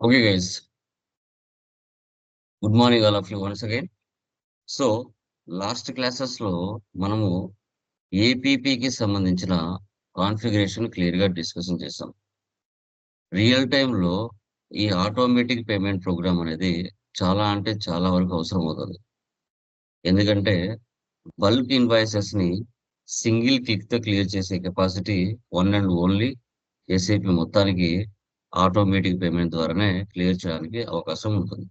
Okay, guys. Good morning, all of you, once again. So, last క్లాసెస్‌లో మనము ఏపీపీకి సంబంధించిన configuration క్లియర్‌గా డిస్కషన్ చేసాం. రియల్ టైమ్‌లో ఈ ఆటోమేటిక్ పేమెంట్ ప్రోగ్రామ్ అనేది చాలా అంటే చాలా వరకు అవసరమవుతది. ఎందుకంటే, బల్క్ ఇన్వాయిసెస్‌ని సింగిల్ క్లిక్‌తో క్లియర్ చేసే capacity one and only SAP మొత్తానికి ఆటోమేటిక్ పేమెంట్ ద్వారానే క్లియర్ చేయడానికి అవకాశం ఉంటుంది.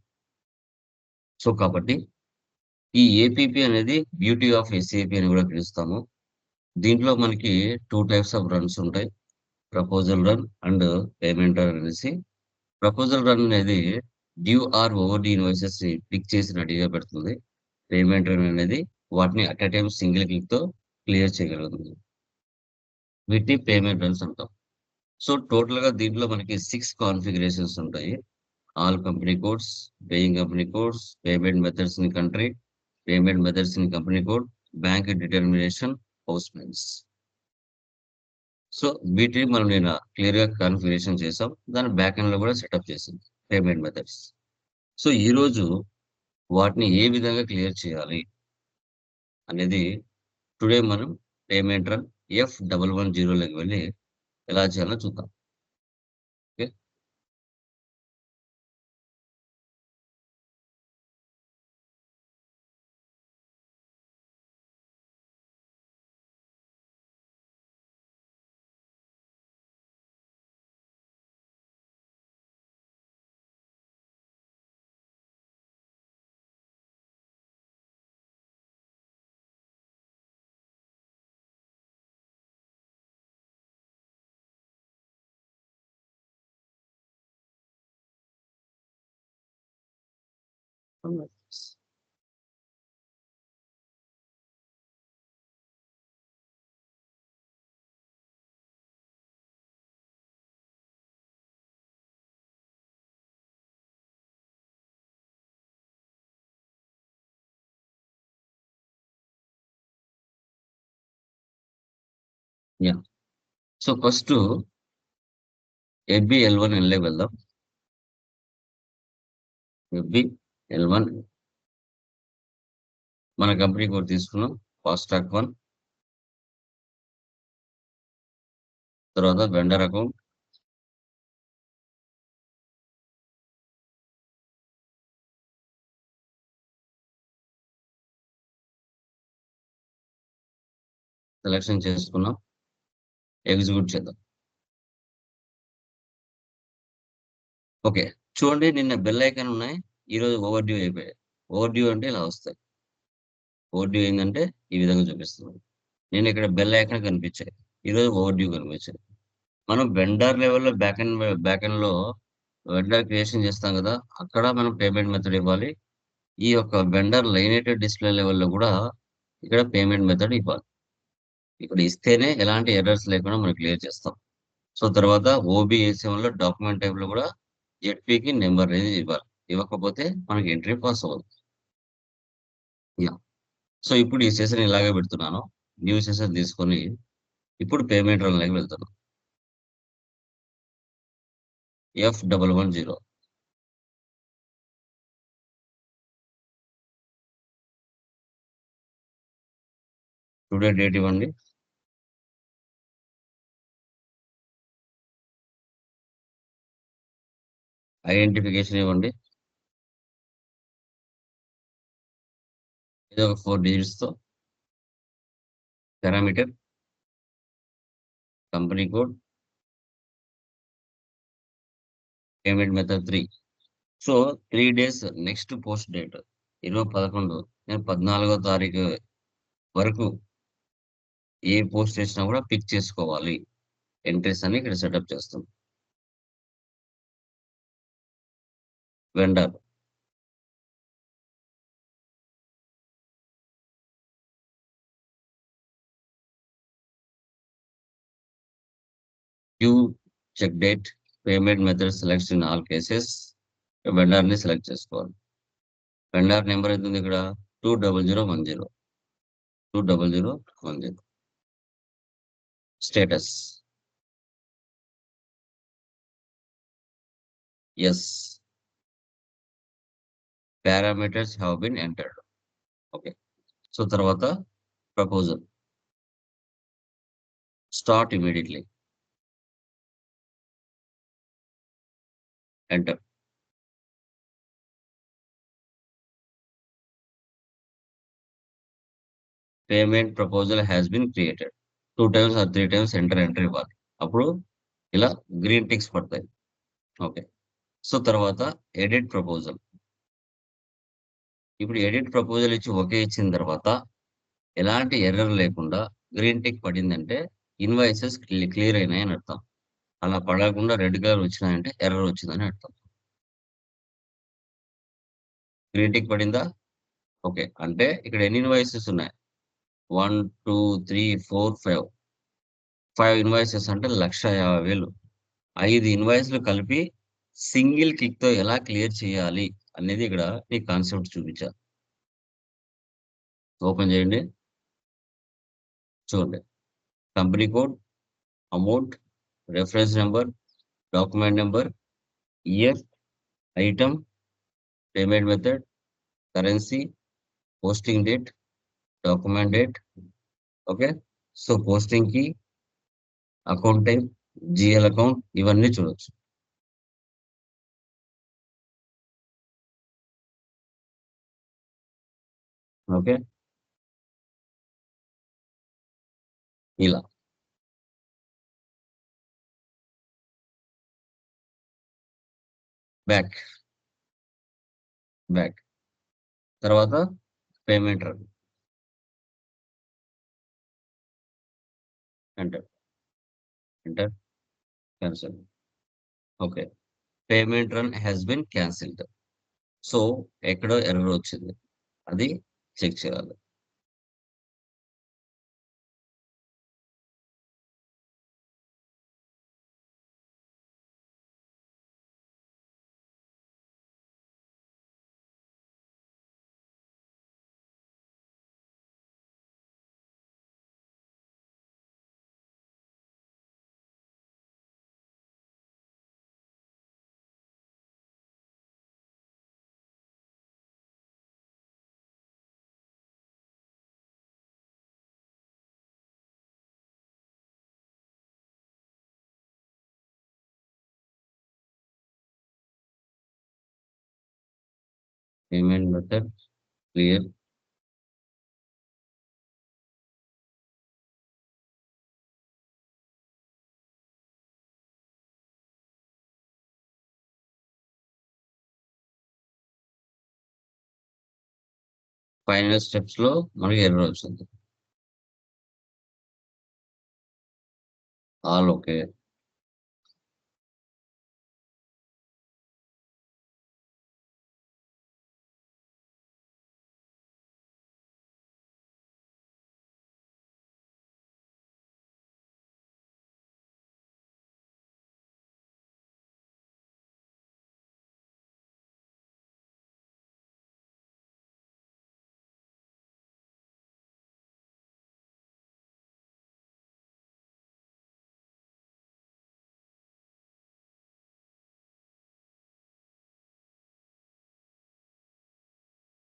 సో, కాబట్టి ఈ ఏపీపీ అనేది బ్యూటీ ఆఫ్ ఎస్ఏపీ అని కూడా పిలుస్తాము. దీంట్లో మనకి 2 టైప్స్ ఆఫ్ రన్స్ ఉంటాయి. Proposal run and payment run అనేసి. ప్రపోజల్ రన్ అనేది డ్యూ ఆర్ ఓవర్‌డ్యూ ఇన్వాయిసెస్‌ని పిక్ చేసి రెడీగా పెడుతుంది. పేమెంట్ రన్ అనేది వాటిని అట్ ఎ టైమ్ సింగిల్ క్లిక్‌తో క్లియర్ చేయగలుగుతుంది. వీటిని పేమెంట్ రన్స్ అంటాం. సో, టోటల్‌గా దీంట్లో మనకి 6 కాన్ఫిగరేషన్స్ ఉంటాయి. All company codes, paying company codes, payment methods in country, payment methods in company code, bank determination, postman's. So, వీటిని మనం క్లియర్‌గా కాన్ఫిగరేషన్ చేసాం. దాన్ని బ్యాక్ ఎండ్‌లో కూడా సెటప్ చేసాం. Payment methods. సో, ఈరోజు వాటిని ఏ విధంగా క్లియర్ చేయాలి అనేది టుడే మనం పేమెంట్ రన్ F110లోకి వెళ్లి ఎలా చేయాలో చూద్దాం. Okay. Yeah! So, first FB L one వెళ్దాం. ఎఫ్‌బి ఎల్1 మన కంపెనీ కోడ్ తీసుకున్నాం. Fast track 1. తర్వాత వెండర్ అకౌంట్. సెలక్షన్ చేసుకున్నాం. ఎగ్జిక్యూట్ చేద్దాం. ఓకే. చూడండి, నిన్న బెల్ ఐకాన్ ఉన్నాయి. ఈరోజు ఓవర్ డ్యూ అయిపోయాయి. ఓవర్ డ్యూ అంటే ఇలా వస్తాయి. ఓవర్ డ్యూ ఏందంటే ఈ విధంగా చూపిస్తుంది. నేను ఇక్కడ బెల్ ఐకాన్ కనిపించాయి. ఈరోజు ఓవర్ డ్యూ కనిపించాయి. మనం వెండర్ లెవెల్‌లో బ్యాక్ ఎండ్‌లో వెండర్ క్రియేషన్ చేస్తాం కదా! అక్కడ మనం పేమెంట్ మెథడ్ ఇవ్వాలి. ఈ యొక్క వెండర్ లైనేటెడ్ డిస్‌ప్లే లెవెల్‌లో కూడా ఇక్కడ పేమెంట్ మెథడ్ ఇవ్వాలి. ఇక్కడ ఇస్తేనే ఎలాంటి ఎర్రర్స్ లేకుండా మనం క్లియర్ చేస్తాం. సో, తర్వాత ఓబీఏ7లో డాక్యుమెంట్ టైప్‌లో కూడా జెడ్‌పీకి నంబర్ అనేది ఇవ్వాలి. ఇవ్వకపోతే మనకి ఎంట్రీ పాస్ అవ్వదు. యాహ్! సో, ఇప్పుడు ఈ సెషన్ ఇలాగే పెడుతున్నాను. న్యూ సెషన్ తీసుకొని ఇప్పుడు పేమెంట్ రన్‌లోకి వెళ్తున్నాం. F110. టుడే డేట్ ఇవ్వండి. ఐడెంటిఫికేషన్ ఇవ్వండి. ఏదో ఒక 4 డిజిట్స్‌తో. Parameter, company code, payment method 3. So, 3 days next post date 11 నేను 14వ తారీఖు వరకు ఏ పోస్ట్ చేసినా కూడా పిక్ చేసుకోవాలి. ఎంట్రీస్ అని ఇక్కడ సెటప్ చేస్తాం. Vendor, queue, check date, payment method selects in all cases. వెండర్‌ని సెలెక్ట్ చేసుకోవాలి. వెండర్ నంబర్ ఎంతుంది ఇక్కడ 20010. 20010. Status. Yes, parameters have been entered. Okay. So తర్వాత proposal. Start immediately. Enter. Payment proposal has been created. 2 times or 3 times enter ఇవ్వాలి. అప్పుడు ఇలా green ticks పడతాయి. Okay. So తర్వాత ఎడిట్ ప్రపోజల్. ఇప్పుడు ఎడిట్ ప్రపోజల్ ఇచ్చి ఓకే ఇచ్చిన తర్వాత ఎలాంటి ఎర్రర్ లేకుండా గ్రీన్ టిక్ పడిందంటే ఇన్వాయిసెస్ క్లియర్ అయినాయని అర్థం. అలా పడకుండా రెడ్ కలర్ వచ్చినాయంటే ఎర్రర్ వచ్చిందని అర్థం. గ్రీన్ టిక్ పడిందా? ఓకే. అంటే ఇక్కడ ఎన్ని ఇన్వాయిసెస్ ఉన్నాయి? 1, 2, 3, 4, 5. 5 ఇన్వాయిసెస్ అంటే 1,50,000. 5 ఇన్వాయిస్‌లు కలిపి సింగిల్ క్లిక్‌తో ఎలా క్లియర్ చేయాలి అనేది ఇక్కడ నీకు కాన్సెప్ట్ చూపించా. ఓపెన్ చేయండి. చూడండి. Company code, amount, reference number, document number, year, item, payment method, currency, posting date, document date. Okay. So పోస్టింగ్‌కి, అకౌంట్ టైప్, జీఎల్ అకౌంట్ ఇవన్నీ చూడొచ్చు. ఓకే. ఇలా. బ్యాక్. బ్యాక్. తర్వాత payment run. Enter. Enter. Cancel. Okay. Payment run has been cancelled. So ఎక్కడో error వచ్చింది. అది check చేయాలి. Payment method clear. Final స్టెప్స్‌లో మనకి ఎర్రర్ వచ్చింది. All okay.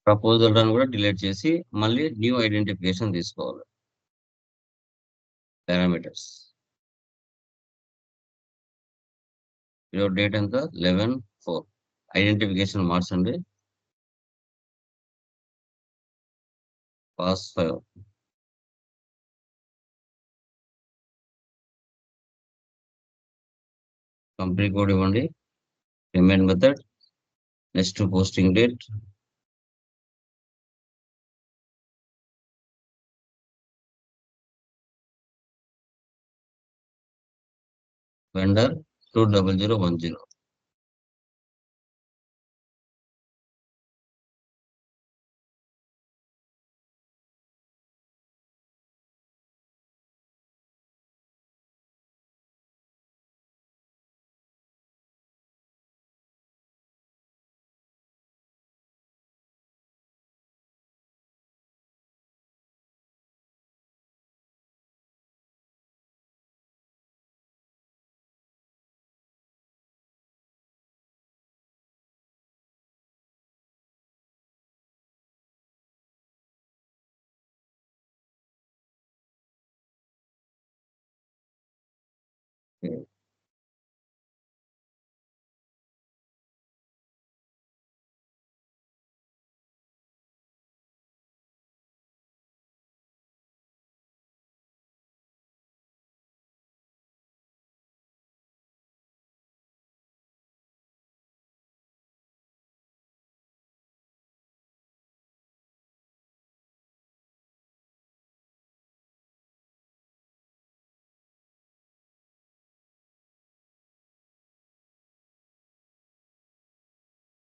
ప్రపోజల్ రన్ కూడా డిలీట్ చేసి మళ్ళీ న్యూ ఐడెంటిఫికేషన్ తీసుకోవాలి. పారామీటర్స్. ఈరోజు డేట్ ఎంత? 11/4. ఐడెంటిఫికేషన్ మార్చండి. పాస్ 5. కంపెనీ కోడ్ ఇవ్వండి. Payment method. Next posting date. Vendor 20010.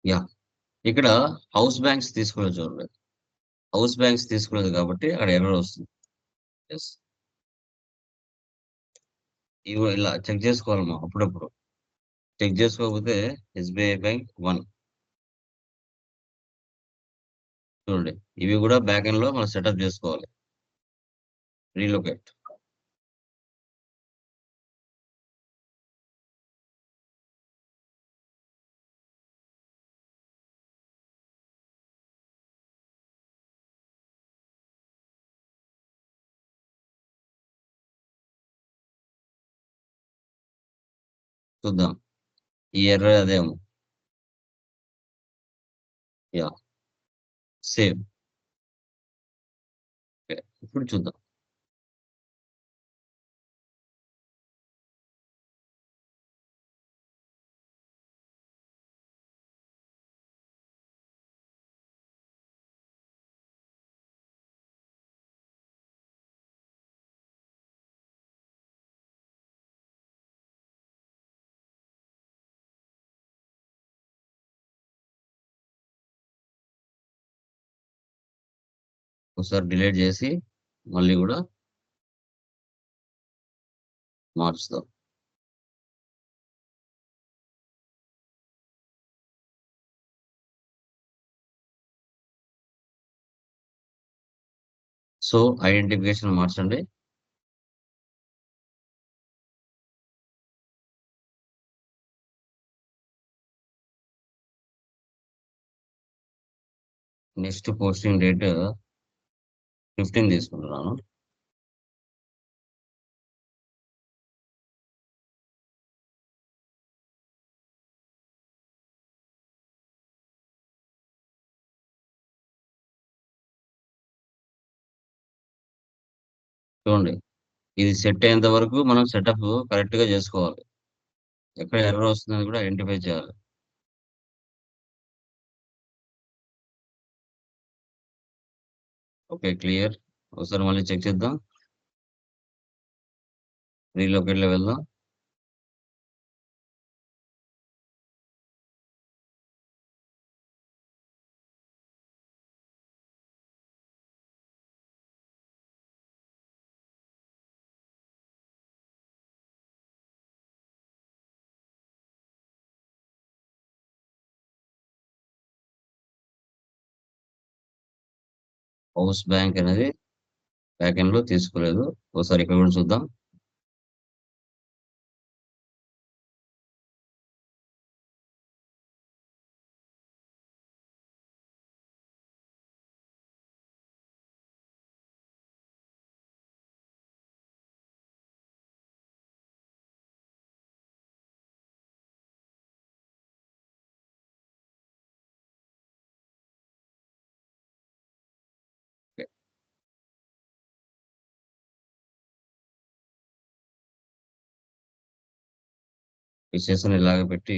Yeah! ఇక్కడ హౌస్ బ్యాంక్స్ తీసుకోలేదు చూడండి. హౌస్ బ్యాంక్స్ తీసుకోలేదు కాబట్టి అక్కడ ఎర్రర్ వస్తుంది. యెస్. ఇగో ఇలా చెక్ చేసుకోవాలమ్మా అప్పుడప్పుడు. చెక్ చేసుకోకపోతే ఎస్‌బీఐ బ్యాంక్ 1 చూడండి. ఇవి గూడా బ్యాక్ ఎండ్‌లో మనం సెటప్ జేసుకోవాలి. రీలొకేట్. చూద్దాం. ఈ ఎర్రర్ అదేమో. యాహ్! సేవ్. ఓకే. ఇప్పుడు చూద్దాం. ఒకసారి డిలీట్ జేసి మళ్ళీ గూడా మార్చుదాం. సో, ఐడెంటిఫికేషన్ మార్చండి. నెక్స్ట్ పోస్టింగ్ డేట్ 15 తీసుకుంటున్నాను. చూడండి. ఇది సెట్ అయ్యేంత వరకు మనం సెటప్ కరెక్ట్‌గా జేసుకోవాలి. ఎక్కడ ఎర్రర్ వస్తుందని గూడా ఐడెంటిఫై చేయాలి. ఓకే. క్లియర్. ఒకసారి మళ్ళీ చెక్ చేద్దాం. రీలొకేట్‌లో వెళ్దాం. హౌస్ బ్యాంక్ అనేది బ్యాక్ ఎండ్‌లో తీసుకోలేదు. ఓసారి ఇక్కడ గూడా చూద్దాం. ఓకే. ఫిషెస్‌ని ఇలాగ పెట్టి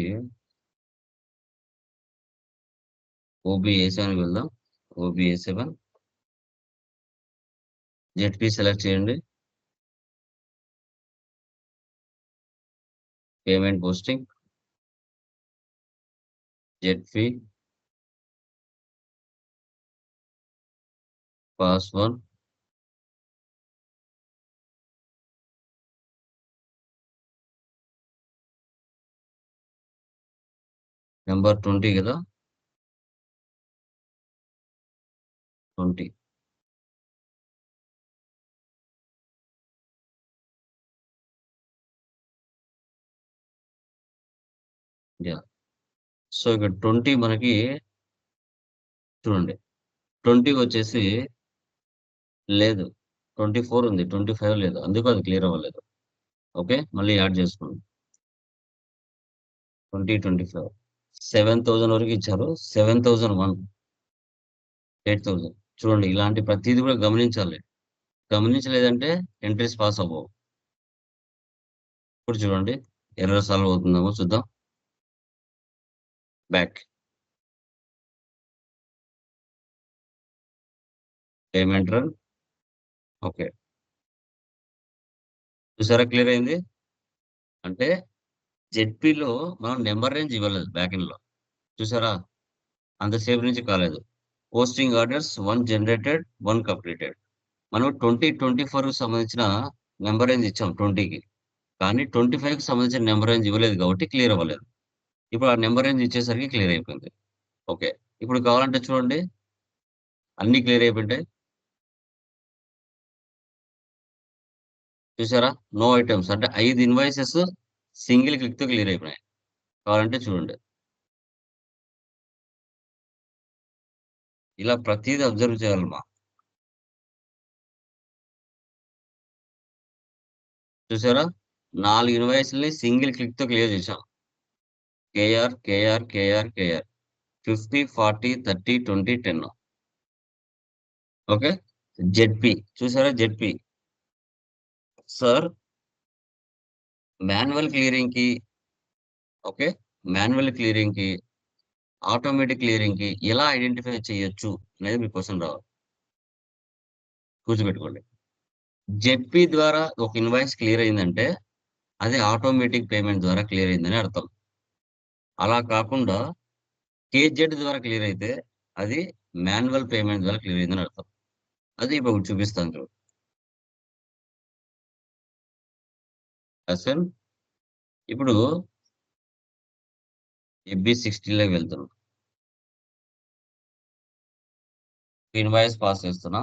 ఓబీఏ7కి వెళ్దాం. ఓబీఏ7 జెడ్‌పీ సెలెక్ట్ చేయండి. Payment posting, ZP, pass 1 number 20 గదా! 20 యాహ్! సో, ఇక్కడ 20 మనకి చూడండి. 20 వచ్చేసి లేదు. 24 ఉంది. 25 లేదు. అందుకు అది క్లియర్ అవ్వలేదు. ఓకే. మళ్ళీ యాడ్ చేసుకోండి. 20, 25 7,000 వరకు ఇచ్చారు. 7,001 8,000 చూడండి ఇలాంటి ప్రతీది గూడా గమనించాలి. గమనించలేదంటే ఎంట్రీస్ పాస్ అవ్వవు. ఇప్పుడు చూడండి ఎర్రర్ సాల్వ్ అవుతుందేమో చూద్దాం. బ్యాక్. Payment run. ఓకే. చూసారా క్లియర్ అయింది? అంటే జెడ్‌పీలో మనం నంబర్ రేంజ్ ఇవ్వలేదు బ్యాక్ ఎండ్‌లో. చూసారా? అంతసేపు నుంచి కాలేదు. Posting orders 1 generated, 1 completed. మనం 2024కి సంబంధించిన నంబర్ రేంజ్ ఇచ్చాం 20కి. కానీ 25కి సంబంధించిన నంబర్ రేంజ్ ఇవ్వలేదు కాబట్టి క్లియర్ అవ్వలేదు. ఇప్పుడు ఆ నంబర్ రేంజ్ ఇచ్చేసరికి క్లియర్ అయిపోయింది. ఓకే. ఇప్పుడు కావాలంటే చూడండి అన్నీ క్లియర్ అయిపోయింటాయి. చూసారా? నో ఐటెమ్స్ అంటే 5 ఇన్వాయిసెస్ సింగిల్ క్లిక్‌తో క్లియర్ అయిపోయినాయి. కావాలంటే చూడండి. ఇలా ప్రతీది అబ్జర్వ్ చేయాలమ్మా. చూసారా? 4 ఇన్వాయిస్‌లని సింగిల్ క్లిక్‌తో క్లియర్ చేశాం. KR, KR, KR, KR. 50, 40, 30, 20, 10. Okay. ZP చూసారా జెడ్‌పీ. సార్ మాన్యువల్ క్లియరింగ్‌కి ఓకే. మాన్యువల్ క్లియరింగ్‌కి, ఆటోమేటిక్ క్లియరింగ్‌కి ఎలా ఐడెంటిఫై చేయొచ్చు అనేది మీకు క్వెషన్ రావాలి. గుర్తుపెట్టుకోండి. జెడ్‌పీ ద్వారా ఒక ఇన్వాయిస్ క్లియర్ అయిందంటే అది ఆటోమేటిక్ పేమెంట్ ద్వారా క్లియర్ అయిందని అర్థం. అలా కాకుండా కేజెడ్ ద్వారా క్లియర్ అయితే అది మాన్యువల్ పేమెంట్ ద్వారా క్లియర్ అయిందని అర్థం. అది ఇప్పుడు చూపిస్తాను చూడు. అసలు ఇప్పుడు ఎఫ్‌బి60లోకి వెళ్తున్నాం. ఇన్వాయిస్ పాస్ చేస్తున్నా.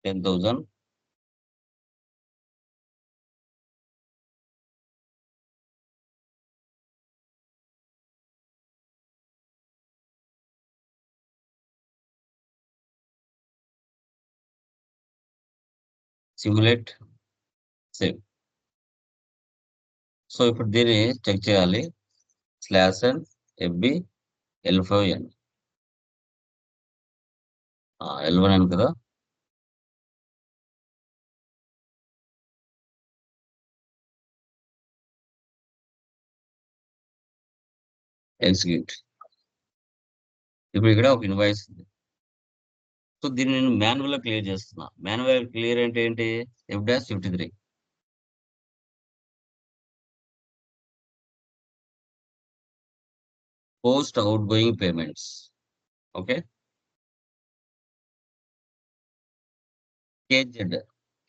$10,000 సిమ్యులేట్, సేవ్. సో, ఇప్పుడు దీన్ని చెక్ చేయాలి. /n FB L5N. L1N కదా! ఎగ్జిక్యూట్. ఇప్పుడు ఇక్కడ ఒక ఇన్వాయిస్ ఉంది. సో, దీన్ని నేను మాన్యువల్‌గా క్లియర్ చేస్తున్నా. మాన్యువల్ క్లియర్ అంటే ఏంటి? F-53. Post outgoing payments. Okay. KZ.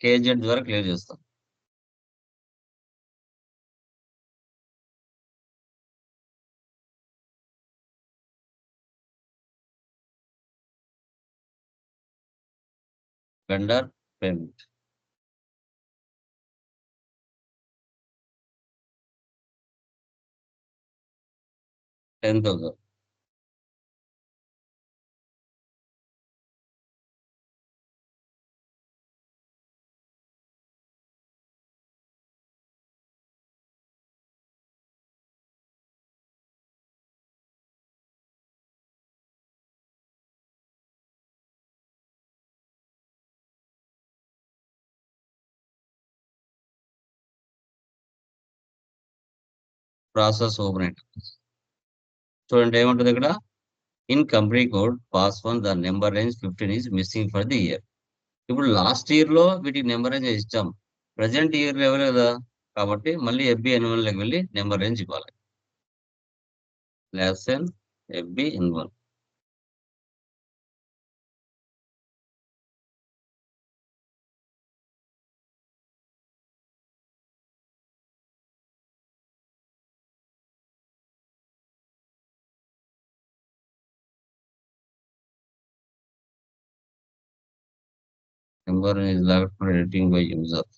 KZ ద్వారా క్లియర్ చేస్తాం. Vendor payment. 10,000. Process open. చూడండి ఏముంటది ఇక్కడ? In company code pass 1 the number range 15 is missing for the year. ఇప్పుడు లాస్ట్ ఇయర్‌లో వీటికి నంబర్ రేంజ్ ఇచ్చాం. ప్రెజెంట్ ఇయర్‌లో ఇవ్వలేదు కదా! కాబట్టి మళ్ళీ ఎఫ్‌బి-N1లోకి వెళ్లి నంబర్ రేంజ్ ఇవ్వాలి. FB N one. Number is locked for editing by user.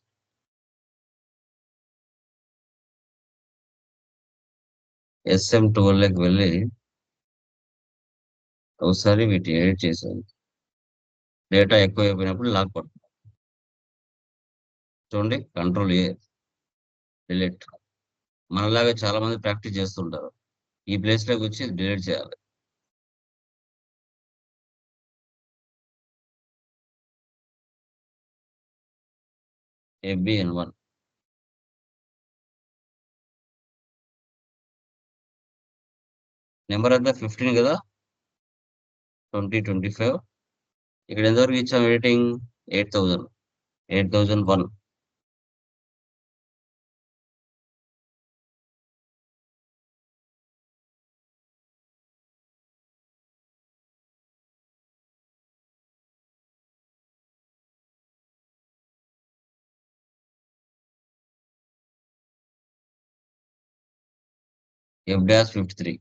SM12లోకి వెళ్లి ఒకసారి వీటిని ఎడిట్ చేశాను. డేటా ఎక్కువైపోయినప్పుడు లాగ్ పడుతుంది. చూడండి కంట్రోల్ ఏ, డిలీట్. మనలాగా చాలా మంది ప్రాక్టీస్ చేస్తుంటారు. ఈ ప్లేస్‌లోకి వచ్చి డిలీట్ చేయాలి. ఎఫ్‌బి-N1. నంబర్ ఎంత 15 కదా! 2025. ఇక్కడ ఎంతవరకు ఇచ్చాం ఎడిటింగ్? 8,000. 8001. F-53.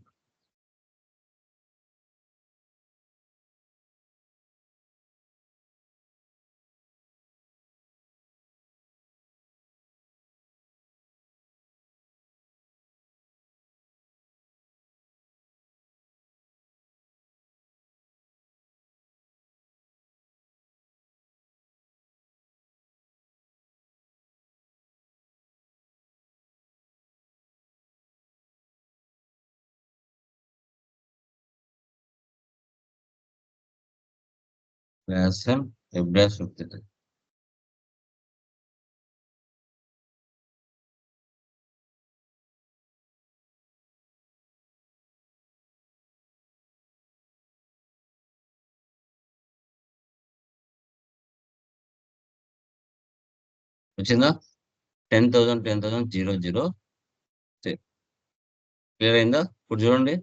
F-53. F-53. వచ్చిందా? 10,000, 10,000, 00. క్లియర్ అయిందా? ఇప్పుడు చూడండి.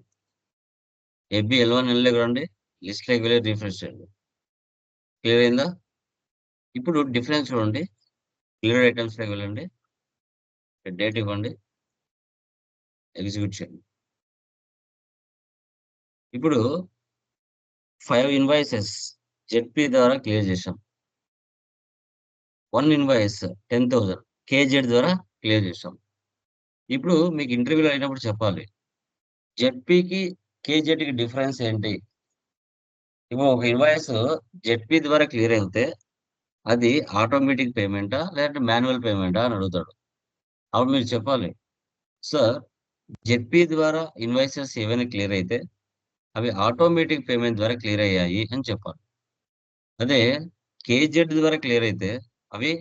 ఏబి L1 L రండి. లిస్ట్ లోకి వెళ్ళి రిఫ్రెష్ చేయండి. క్లియర్ అయిందా? ఇప్పుడు డిఫరెన్స్ చూడండి. క్లియర్ ఐటమ్స్ లోకి వెళ్ళండి. డేట్ ఇవ్వండి. ఎగ్జిక్యూట్ చేయండి. ఇప్పుడు 5 ఇన్వాయిసెస్ జెడ్పీ ద్వారా క్లియర్ చేశాం. 1 ఇన్వాయిస్ 10,000 కేజెడ్ ద్వారా క్లియర్ చేశాం. ఇప్పుడు మీకు ఇంటర్వ్యూలో అయినప్పుడు చెప్పాలి. జెడ్పీకి, కేజెడ్‌కి డిఫరెన్స్ ఏంటి? ఇప్పుడు ఒక ఇన్వాయిస్ జెడ్పీ ద్వారా క్లియర్ అయితే అది ఆటోమేటిక్ పేమెంటా? లేదంటే మాన్యువల్ పేమెంటా అని అడుగుతాడు. అప్పుడు మీరు చెప్పాలి. సార్, జెడ్పీ ద్వారా ఇన్వాయిసెస్ ఏవైనా క్లియర్ అయితే అవి ఆటోమేటిక్ పేమెంట్ ద్వారా క్లియర్ అయ్యాయి అని చెప్పాలి. అదే కేజెడ్ ద్వారా క్లియర్ అయితే అవి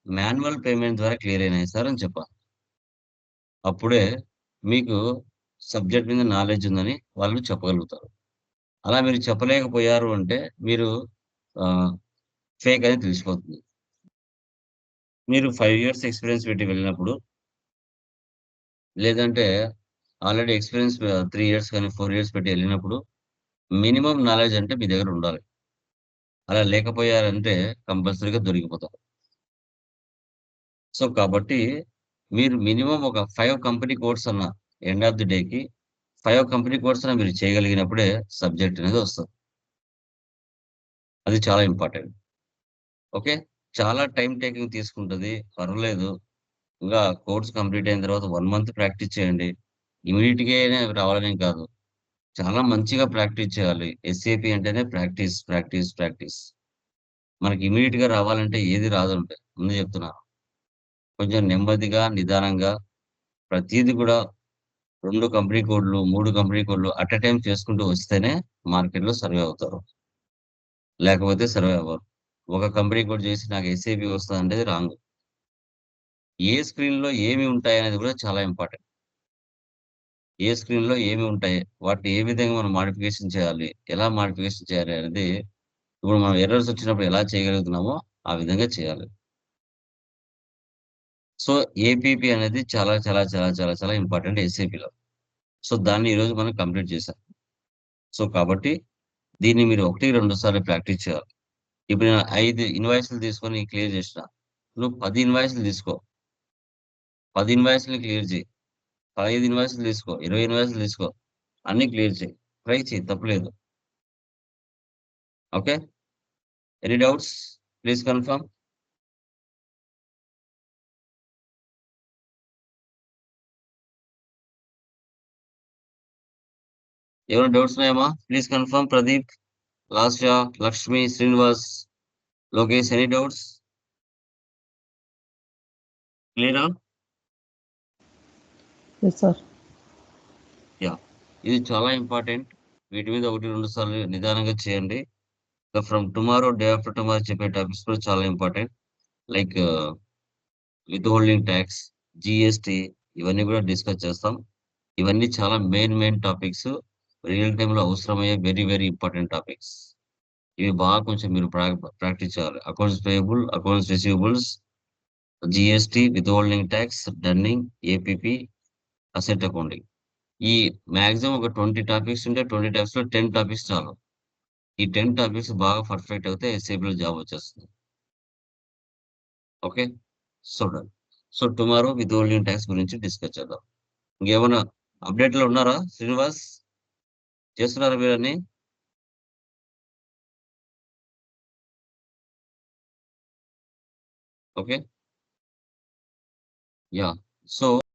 మాన్యువల్ పేమెంట్ ద్వారా క్లియర్ అయినాయి సార్ అని చెప్పాలి. అప్పుడే మీకు సబ్జెక్ట్ మీద నాలెడ్జ్ ఉందని వాళ్ళు చెప్పగలుగుతారు. అలా మీరు చెప్పలేకపోయారు అంటే మీరు ఆహ్, ఫేక్ అని తెలిసిపోతుంది. మీరు 5 ఇయర్స్ ఎక్స్‌పీరియన్స్ పెట్టి వెళ్ళినప్పుడు, లేదంటే ఆల్రెడీ ఎక్స్‌పీరియన్స్ 3 ఇయర్స్ గాని, 4 ఇయర్స్ పెట్టి ఎళ్ళినప్పుడు మినిమమ్ నాలెడ్జ్ అంటే మీ దగ్గర ఉండాలి. అలా లేకపోయారంటే కంపల్సరీగా దొరికిపోతారు. సో, కాబట్టి మీరు మినిమమ్ ఒక 5 కంపెనీ కోడ్స్ అన్నా ఎండ్ ఆఫ్ ది డేకి 5 కంపెనీ కోడ్స్ అన్నా మీరు చేయగలిగినప్పుడే సబ్జెక్ట్ అనేది వస్తది. అది చాలా ఇంపార్టెంట్. ఓకే. చాలా టైమ్ టేకింగ్ తీసుకుంటది. పర్వాలేదు. ఇంకా కోర్స్ కంప్లీట్ అయిన తర్వాత 1 మంత్ ప్రాక్టీస్ చేయండి. ఇమ్మీడియేట్‌గానే రావాలని కాదు. చాలా మంచిగా ప్రాక్టీస్ చేయాలి. ఎస్ఏపీ అంటేనే ప్రాక్టీస్, ప్రాక్టీస్, ప్రాక్టీస్. మనకి ఇమ్మీడియేట్‌గా రావాలంటే ఏది రాదండి. ముందు చెప్తున్నాను. కొంచెం నెమ్మదిగా, నిదానంగా ప్రతీది కూడా 2 కంపెనీ కోడ్‌లు, 3 కంపెనీ కోడ్‌లు అట్ ఎ టైమ్ చేసుకుంటూ వస్తేనే మార్కెట్‌లో సర్వే అవుతారు. లేకపోతే సర్వే అవ్వరు. ఒక కంపెనీ కోడ్ చేసి నాకు ఎస్ఏపీ వస్తదంటే అది రాంగ్. ఏ స్క్రీన్‌లో ఏమి ఉంటాయనేది కూడా చాలా ఇంపార్టెంట్. ఏ స్క్రీన్‌లో ఏమి ఉంటాయి? వాటిని ఏ విధంగా మనం మోడిఫికేషన్ చేయాలి? ఎలా మోడిఫికేషన్ చేయాలి అనేది ఇప్పుడు మనం ఎర్రర్స్ వచ్చినప్పుడు ఎలా చేయగలుగుతున్నామో ఆ విధంగా చేయాలి. సో, ఏపీపీ అనేది చాలా చాలా చాలా చాలా చాలా ఇంపార్టెంట్ ఎస్ఏపీలో. సో, దాన్ని ఈరోజు మనం కంప్లీట్ చేశాం. సో, కాబట్టి దీన్ని మీరు 1, 2 సార్లు ప్రాక్టీస్ చేయాలి. ఇప్పుడు నేను 5 ఇన్వాయిస్‌లు తీసుకొని క్లియర్ చేసిన. నువ్వు 10 ఇన్వాయిస్‌లు తీసుకో. 10 ఇన్వాయిస్‌లని క్లియర్ చెయి. 15 ఇన్వాయిస్‌లు తీసుకో. 20 ఇన్వాయిస్‌లు తీసుకో. అన్నీ క్లియర్ చెయి. ట్రై చెయి తప్పులేదు. Okay. Any doubts? Please confirm. ఏమైనా డౌట్స్ ఉన్నాయమ్మా? Please confirm Pradeep, Lasya, Lakshmi, Srinivas, Lokesh any doubts? క్లియరా? Yes sir. యాహ్! ఇది చాలా ఇంపార్టెంట్. వీటి మీద 1, 2 సార్లు నిదానంగా చేయండి. From tomorrow, day after tomorrow చెప్పే టాపిక్స్ కూడా చాలా important. Like withholding talks, GST ఇవన్నీ కూడా డిస్కస్ చేస్తాం. ఇవన్నీ చాలా మెయిన్ టాపిక్స్. రియల్ టైమ్‌లో అవసరమయ్యే వెరీ ఇంపార్టెంట్ టాపిక్స్. ఇవి బాగా కొంచెం మీరు ప్రాక్టీస్ చేయాలి. Accounts payable, accounts receivables, GST, withholding tax, dunning, APP, asset accounting. ఈ మాక్సిమం ఒక 20 టాపిక్స్ ఉంటే 20 టాపిక్స్‌లో 10 టాపిక్స్ చాలు. ఈ 10 టాపిక్స్ బాగా పర్ఫెక్ట్ అవుతే ఎస్ఏపీలో జాబ్ వచ్చేస్తుంది. Okay. So done. So tomorrow withholding talks గురించి డిస్కస్ చేద్దాం. ఇంకేమన్నా అప్డేట్‌లో ఉన్నారా శ్రీనివాస్? చేస్తున్నారా మీరన్నీ? ఓకే. యాహ్! సో